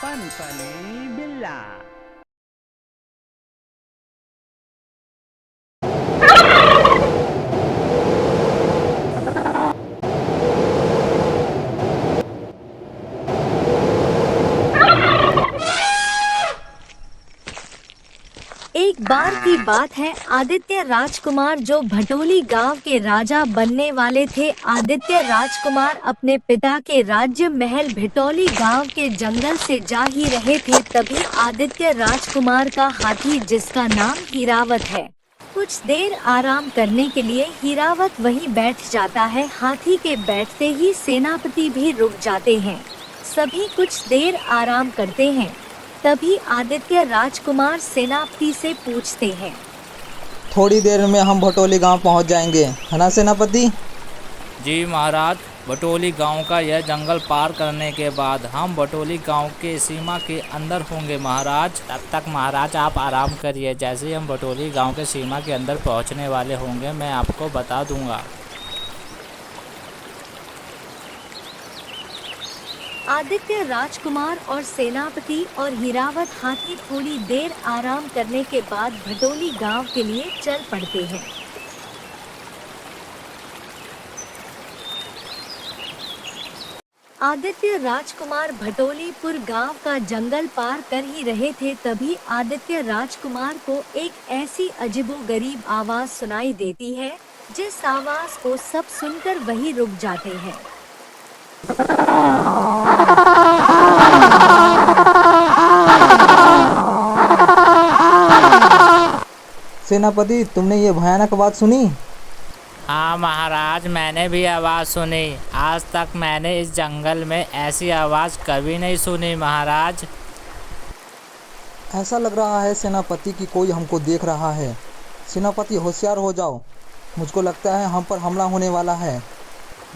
फनफनी बिल्ला। एक बार की बात है, आदित्य राजकुमार जो भटोली गांव के राजा बनने वाले थे। आदित्य राजकुमार अपने पिता के राज्य महल भटोली गांव के जंगल से जा ही रहे थे, तभी आदित्य राजकुमार का हाथी, जिसका नाम हीरावत है, कुछ देर आराम करने के लिए हीरावत वहीं बैठ जाता है। हाथी के बैठते ही सेनापति भी रुक जाते हैं। सभी कुछ देर आराम करते हैं। तभी आदित्य राजकुमार सेनापति से पूछते हैं, थोड़ी देर में हम भटोली गांव पहुंच जाएंगे, है ना सेनापति? जी महाराज, भटोली गांव का यह जंगल पार करने के बाद हम भटोली गांव के सीमा के अंदर होंगे महाराज। तब तक महाराज आप आराम करिए, जैसे ही हम भटोली गांव के सीमा के अंदर पहुंचने वाले होंगे मैं आपको बता दूंगा। आदित्य राजकुमार और सेनापति और हीरावत हाथी थोड़ी देर आराम करने के बाद भटोली गांव के लिए चल पड़ते हैं। आदित्य राजकुमार भटोलीपुर गांव का जंगल पार कर ही रहे थे, तभी आदित्य राजकुमार को एक ऐसी अजीबोगरीब आवाज सुनाई देती है, जिस आवाज को सब सुनकर वहीं रुक जाते हैं। सेनापति, तुमने ये भयानक आवाज सुनी? हाँ महाराज, मैंने भी आवाज़ सुनी। आज तक मैंने इस जंगल में ऐसी आवाज़ कभी नहीं सुनी महाराज। ऐसा लग रहा है सेनापति कि कोई हमको देख रहा है। सेनापति, होशियार हो जाओ, मुझको लगता है हम पर हमला होने वाला है।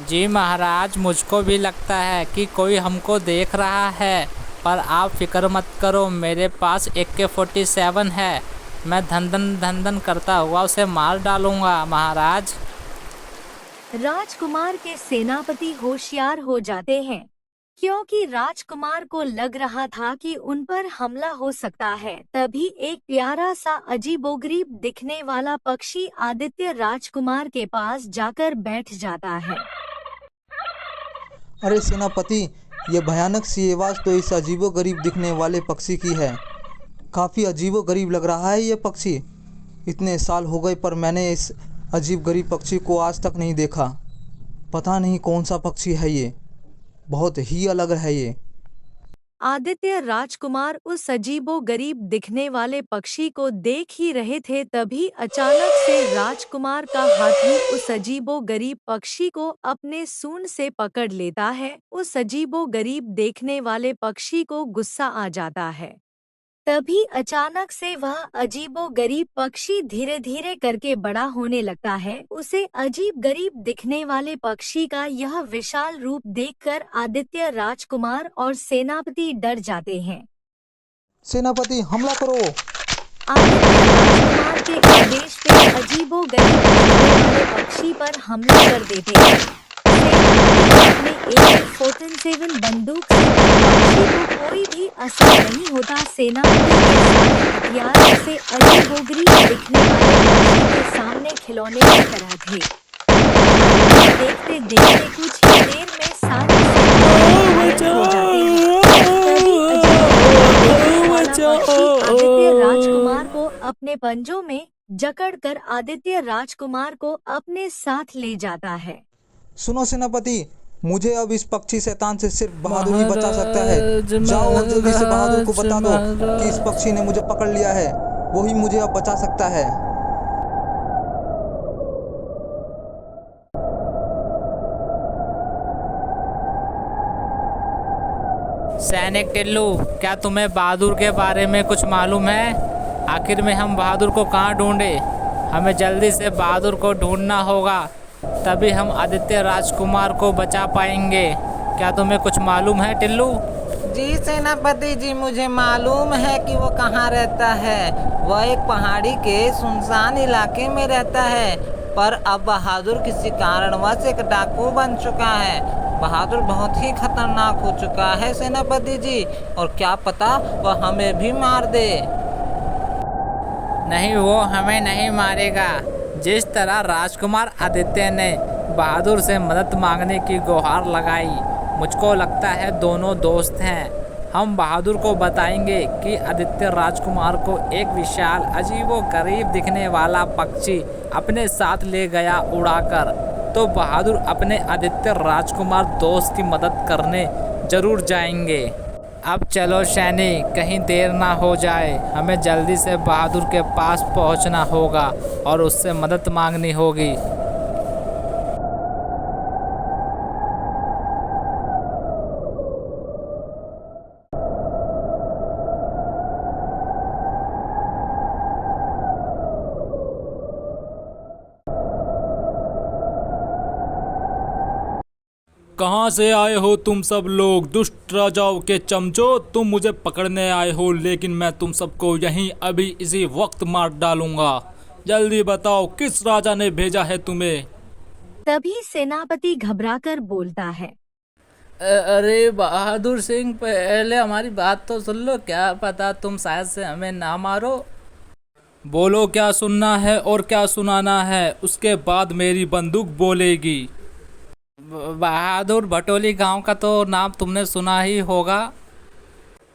जी महाराज, मुझको भी लगता है कि कोई हमको देख रहा है, पर आप फिक्र मत करो, मेरे पास AK-47 है। मैं धन धन करता हुआ उसे मार डालूंगा महाराज। राजकुमार के सेनापति होशियार हो जाते हैं, क्योंकि राजकुमार को लग रहा था कि उन पर हमला हो सकता है। तभी एक प्यारा सा अजीबोगरीब दिखने वाला पक्षी आदित्य राजकुमार के पास जाकर बैठ जाता है। अरे सेनापति, ये भयानक सी आवाज तो इस अजीबोगरीब दिखने वाले पक्षी की है। काफ़ी अजीबोगरीब लग रहा है ये पक्षी। इतने साल हो गए पर मैंने इस अजीबोगरीब पक्षी को आज तक नहीं देखा। पता नहीं कौन सा पक्षी है ये, बहुत ही अलग है ये। आदित्य राजकुमार उस अजीबोगरीब दिखने वाले पक्षी को देख ही रहे थे, तभी अचानक से राजकुमार का हाथी उस अजीबोगरीब पक्षी को अपने सूंड से पकड़ लेता है। उस अजीबोगरीब देखने वाले पक्षी को गुस्सा आ जाता है। तभी अचानक से वह अजीबोगरीब पक्षी धीरे धीरे करके बड़ा होने लगता है। उसे अजीब-गरीब दिखने वाले पक्षी का यह विशाल रूप देखकर आदित्य राजकुमार और सेनापति डर जाते हैं। सेनापति, हमला करो। आदित्य राजकुमार के आदेश पे अजीबोगरीब दिखने वाले पक्षी पर हमला कर देते हैं। सेनापति अपने AK-47 बंदूक से पक्षी को कोई भी असर नहीं होता। सेनापति के सारे हथियार से अजीबोगरीब दिखने वाले पक्षी के सामने खिलौने की तरह थे। देखते देखते कुछ ही देर में सारे सेनापति हो जाते हैं। तभी अजीबोगरीब वाला पक्षी आदित्य राजकुमार को अपने पंजों में जकड़कर आदित्य राजकुमार को अपने साथ ले जाता है। सुनो सेनापति, मुझे अब इस पक्षी शैतान से सिर्फ बहादुर ही बचा सकता है। जाओ और जल्दी से बहादुर को बता दो कि इस पक्षी ने मुझे पकड़ लिया है, वही मुझे अब बचा सकता है। सैनिक टिल्लू, क्या तुम्हें बहादुर के बारे में कुछ मालूम है? आखिर में हम बहादुर को कहाँ ढूंढे? हमें जल्दी से बहादुर को ढूंढना होगा, तभी हम आदित्य राजकुमार को बचा पाएंगे। क्या तुम्हें कुछ मालूम है टिल्लू? जी सेनापति जी, मुझे मालूम है कि वो कहाँ रहता है। वह एक पहाड़ी के सुनसान इलाके में रहता है, पर अब बहादुर किसी कारणवश एक डाकू बन चुका है। बहादुर बहुत ही खतरनाक हो चुका है सेनापति जी, और क्या पता वह हमें भी मार दे। नहीं, वो हमें नहीं मारेगा। जिस तरह राजकुमार आदित्य ने बहादुर से मदद मांगने की गुहार लगाई, मुझको लगता है दोनों दोस्त हैं। हम बहादुर को बताएंगे कि आदित्य राजकुमार को एक विशाल अजीबोगरीब दिखने वाला पक्षी अपने साथ ले गया उड़ाकर, तो बहादुर अपने आदित्य राजकुमार दोस्त की मदद करने जरूर जाएंगे। अब चलो सैनिक, कहीं देर ना हो जाए। हमें जल्दी से बहादुर के पास पहुंचना होगा और उससे मदद मांगनी होगी। कहाँ से आए हो तुम सब लोग, दुष्ट राजाओं के चमचो? तुम मुझे पकड़ने आए हो, लेकिन मैं तुम सबको यहीं अभी इसी वक्त मार डालूंगा। जल्दी बताओ, किस राजा ने भेजा है तुम्हें? तभी सेनापति घबराकर बोलता है। अरे बहादुर सिंह, पहले हमारी बात तो सुन लो। क्या पता तुम शायद से हमें ना मारो। बोलो, क्या सुनना है और क्या सुनाना है, उसके बाद मेरी बंदूक बोलेगी। बहादुर, भटोली गांव का तो नाम तुमने सुना ही होगा।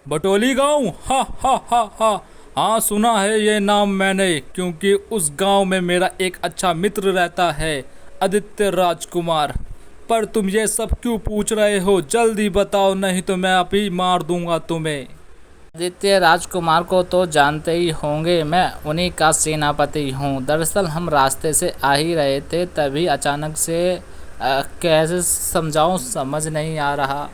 भटोली गांव? हा हा हा हा, हाँ सुना है ये नाम मैंने, क्योंकि उस गांव में मेरा एक अच्छा मित्र रहता है, आदित्य राजकुमार। पर तुम ये सब क्यों पूछ रहे हो? जल्दी बताओ, नहीं तो मैं अभी मार दूंगा तुम्हें। आदित्य राजकुमार को तो जानते ही होंगे, मैं उन्हीं का सेनापति हूँ। दरअसल हम रास्ते से आ ही रहे थे, तभी अचानक से कैसे समझाऊं, समझ नहीं आ रहा।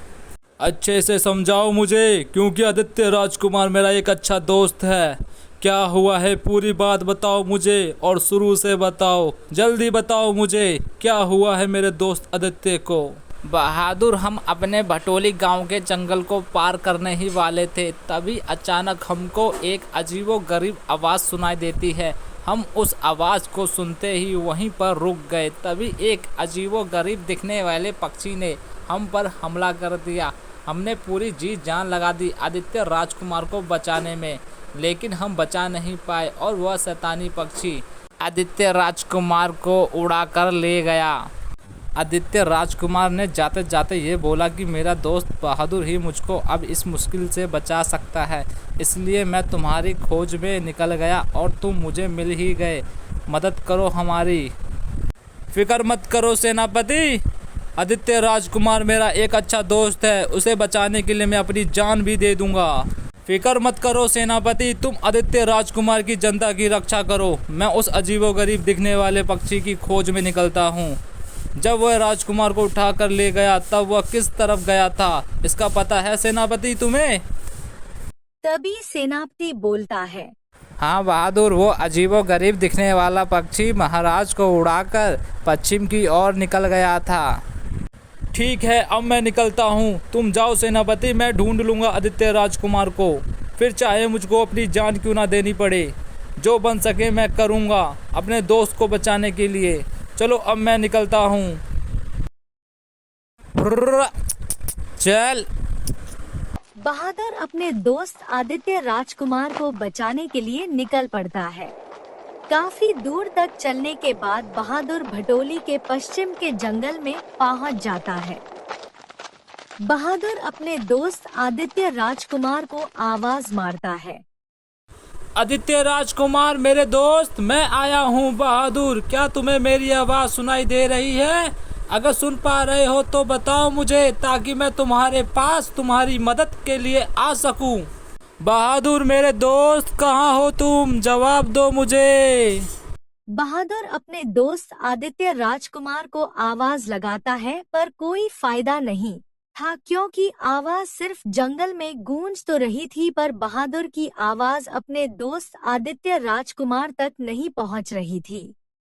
अच्छे से समझाओ मुझे, क्योंकि आदित्य राजकुमार मेरा एक अच्छा दोस्त है। क्या हुआ है, पूरी बात बताओ मुझे, और शुरू से बताओ। जल्दी बताओ मुझे, क्या हुआ है मेरे दोस्त आदित्य को? बहादुर, हम अपने भटोली गांव के जंगल को पार करने ही वाले थे, तभी अचानक हमको एक अजीबोगरीब आवाज़ सुनाई देती है। हम उस आवाज़ को सुनते ही वहीं पर रुक गए। तभी एक अजीबोगरीब दिखने वाले पक्षी ने हम पर हमला कर दिया। हमने पूरी जी जान लगा दी आदित्य राजकुमार को बचाने में, लेकिन हम बचा नहीं पाए और वह शैतानी पक्षी आदित्य राजकुमार को उड़ा कर ले गया। आदित्य राजकुमार ने जाते जाते ये बोला कि मेरा दोस्त बहादुर ही मुझको अब इस मुश्किल से बचा सकता है, इसलिए मैं तुम्हारी खोज में निकल गया और तुम मुझे मिल ही गए। मदद करो हमारी। फिक्र मत करो सेनापति, आदित्य राजकुमार मेरा एक अच्छा दोस्त है, उसे बचाने के लिए मैं अपनी जान भी दे दूंगा। फिक्र मत करो सेनापति, तुम आदित्य राजकुमार की जनता की रक्षा करो। मैं उस अजीबोगरीब दिखने वाले पक्षी की खोज में निकलता हूँ। जब वह राजकुमार को उठा कर ले गया, तब वह किस तरफ गया था, इसका पता है सेनापति तुम्हें? तभी सेनापति बोलता है। हाँ बहादुर, वो अजीबोगरीब दिखने वाला पक्षी महाराज को उड़ाकर पश्चिम की ओर निकल गया था। ठीक है, अब मैं निकलता हूँ। तुम जाओ सेनापति, मैं ढूंढ लूँगा आदित्य राजकुमार को, फिर चाहे मुझको अपनी जान क्यों ना देनी पड़े। जो बन सके मैं करूँगा अपने दोस्त को बचाने के लिए। चलो अब मैं निकलता हूँ। चल। बहादुर अपने दोस्त आदित्य राजकुमार को बचाने के लिए निकल पड़ता है। काफी दूर तक चलने के बाद बहादुर भटोली के पश्चिम के जंगल में पहुंच जाता है। बहादुर अपने दोस्त आदित्य राजकुमार को आवाज मारता है। आदित्य राजकुमार मेरे दोस्त, मैं आया हूँ। बहादुर, क्या तुम्हें मेरी आवाज़ सुनाई दे रही है? अगर सुन पा रहे हो तो बताओ मुझे, ताकि मैं तुम्हारे पास तुम्हारी मदद के लिए आ सकूं। बहादुर मेरे दोस्त, कहाँ हो तुम? जवाब दो मुझे। बहादुर अपने दोस्त आदित्य राजकुमार को आवाज लगाता है, पर कोई फायदा नहीं था, क्योंकि आवाज सिर्फ जंगल में गूंज तो रही थी, पर बहादुर की आवाज अपने दोस्त आदित्य राजकुमार तक नहीं पहुंच रही थी।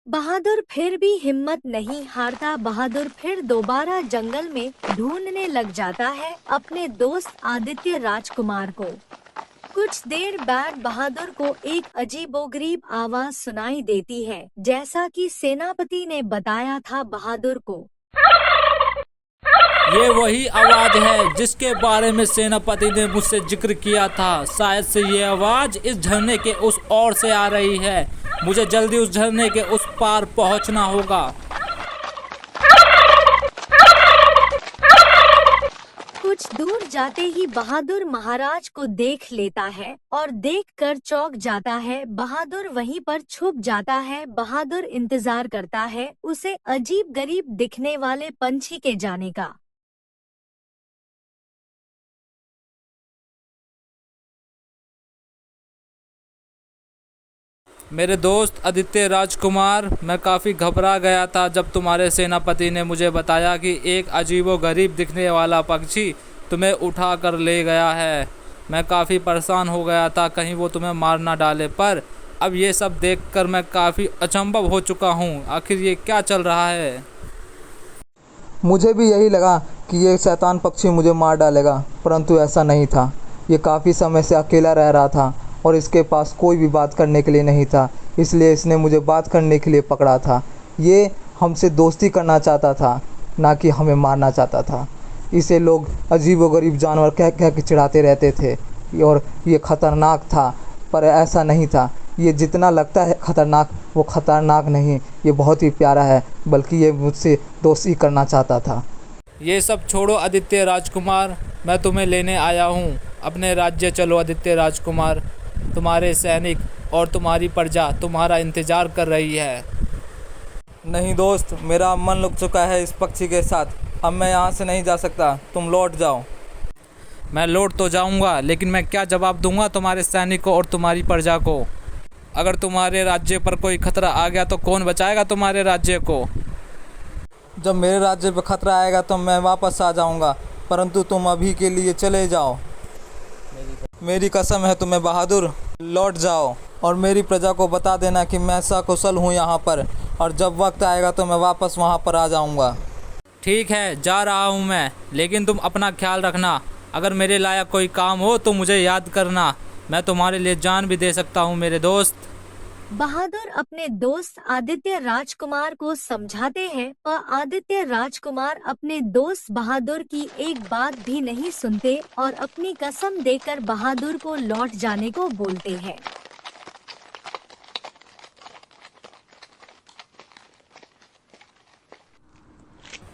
बहादुर फिर भी हिम्मत नहीं हारता। बहादुर फिर दोबारा जंगल में ढूंढने लग जाता है अपने दोस्त आदित्य राजकुमार को। कुछ देर बाद बहादुर को एक अजीबोगरीब आवाज सुनाई देती है, जैसा कि सेनापति ने बताया था बहादुर को। ये वही आवाज है जिसके बारे में सेनापति ने मुझसे जिक्र किया था। शायद से ये आवाज इस झरने के उस ओर से आ रही है। मुझे जल्दी उस झरने के उस पार पहुंचना होगा। कुछ दूर जाते ही बहादुर महाराज को देख लेता है और देखकर चौंक जाता है। बहादुर वहीं पर छुप जाता है। बहादुर इंतजार करता है उसे अजीब गरीब दिखने वाले पंछी के जाने का। मेरे दोस्त आदित्य राजकुमार, मैं काफ़ी घबरा गया था जब तुम्हारे सेनापति ने मुझे बताया कि एक अजीबोगरीब दिखने वाला पक्षी तुम्हें उठा कर ले गया है। मैं काफ़ी परेशान हो गया था कहीं वो तुम्हें मार ना डाले, पर अब ये सब देखकर मैं काफ़ी अचंभव हो चुका हूँ। आखिर ये क्या चल रहा है? मुझे भी यही लगा कि ये शैतान पक्षी मुझे मार डालेगा, परंतु ऐसा नहीं था। ये काफ़ी समय से अकेला रह रहा था और इसके पास कोई भी बात करने के लिए नहीं था, इसलिए इसने मुझे बात करने के लिए पकड़ा था। ये हमसे दोस्ती करना चाहता था, ना कि हमें मारना चाहता था। इसे लोग अजीबोगरीब जानवर कह कह के चिढ़ाते रहते थे और ये ख़तरनाक था, पर ऐसा नहीं था। ये जितना लगता है ख़तरनाक, वो ख़तरनाक नहीं। ये बहुत ही प्यारा है, बल्कि ये मुझसे दोस्ती करना चाहता था। ये सब छोड़ो आदित्य राजकुमार, मैं तुम्हें लेने आया हूँ। अपने राज्य चलो आदित्य राजकुमार। तुम्हारे सैनिक और तुम्हारी प्रजा तुम्हारा इंतज़ार कर रही है। नहीं दोस्त, मेरा मन लग चुका है इस पक्षी के साथ। अब मैं यहाँ से नहीं जा सकता, तुम लौट जाओ। मैं लौट तो जाऊंगा, लेकिन मैं क्या जवाब दूंगा तुम्हारे सैनिकों और तुम्हारी प्रजा को? अगर तुम्हारे राज्य पर कोई खतरा आ गया तो कौन बचाएगा तुम्हारे राज्य को? जब मेरे राज्य पर खतरा आएगा तो मैं वापस आ जाऊंगा, परंतु तुम अभी के लिए चले जाओ। मेरी कसम है तुम्हें बहादुर, लौट जाओ और मेरी प्रजा को बता देना कि मैं सकुशल हूँ यहाँ पर, और जब वक्त आएगा तो मैं वापस वहाँ पर आ जाऊँगा। ठीक है, जा रहा हूँ मैं, लेकिन तुम अपना ख्याल रखना। अगर मेरे लायक कोई काम हो तो मुझे याद करना। मैं तुम्हारे लिए जान भी दे सकता हूँ मेरे दोस्त। बहादुर अपने दोस्त आदित्य राजकुमार को समझाते हैं, पर आदित्य राजकुमार अपने दोस्त बहादुर की एक बात भी नहीं सुनते और अपनी कसम देकर बहादुर को लौट जाने को बोलते हैं।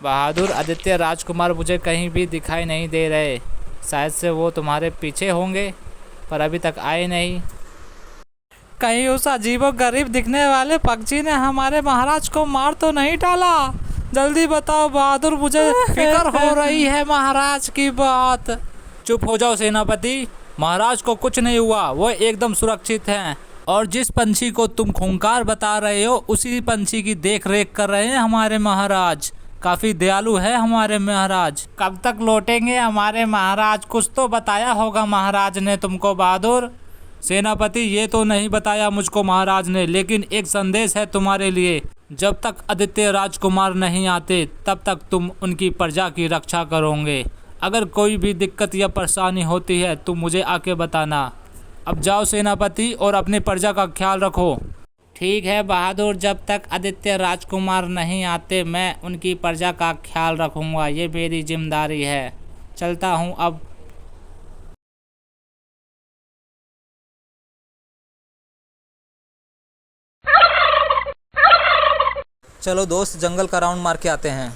बहादुर, आदित्य राजकुमार मुझे कहीं भी दिखाई नहीं दे रहे। शायद से वो तुम्हारे पीछे होंगे, पर अभी तक आए नहीं। कहीं उस अजीबोगरीब दिखने वाले पक्षी ने हमारे महाराज को मार तो नहीं डाला? जल्दी बताओ बहादुर, मुझे फिक्र हो रही है महाराज की बात। चुप हो जाओ सेनापति, महाराज को कुछ नहीं हुआ, वो एकदम सुरक्षित हैं। और जिस पंछी को तुम खूंखार बता रहे हो, उसी पंछी की देख रेख कर रहे हैं हमारे महाराज। काफ़ी दयालु है हमारे महाराज। कब तक लौटेंगे हमारे महाराज? कुछ तो बताया होगा महाराज ने तुमको बहादुर। सेनापति, ये तो नहीं बताया मुझको महाराज ने, लेकिन एक संदेश है तुम्हारे लिए। जब तक आदित्य राजकुमार नहीं आते तब तक तुम उनकी प्रजा की रक्षा करोगे। अगर कोई भी दिक्कत या परेशानी होती है तो मुझे आके बताना। अब जाओ सेनापति और अपनी प्रजा का ख्याल रखो। ठीक है बहादुर, जब तक आदित्य राजकुमार नहीं आते मैं उनकी प्रजा का ख्याल रखूँगा। ये मेरी जिम्मेदारी है। चलता हूँ अब। चलो दोस्त, जंगल का राउंड मार के आते हैं।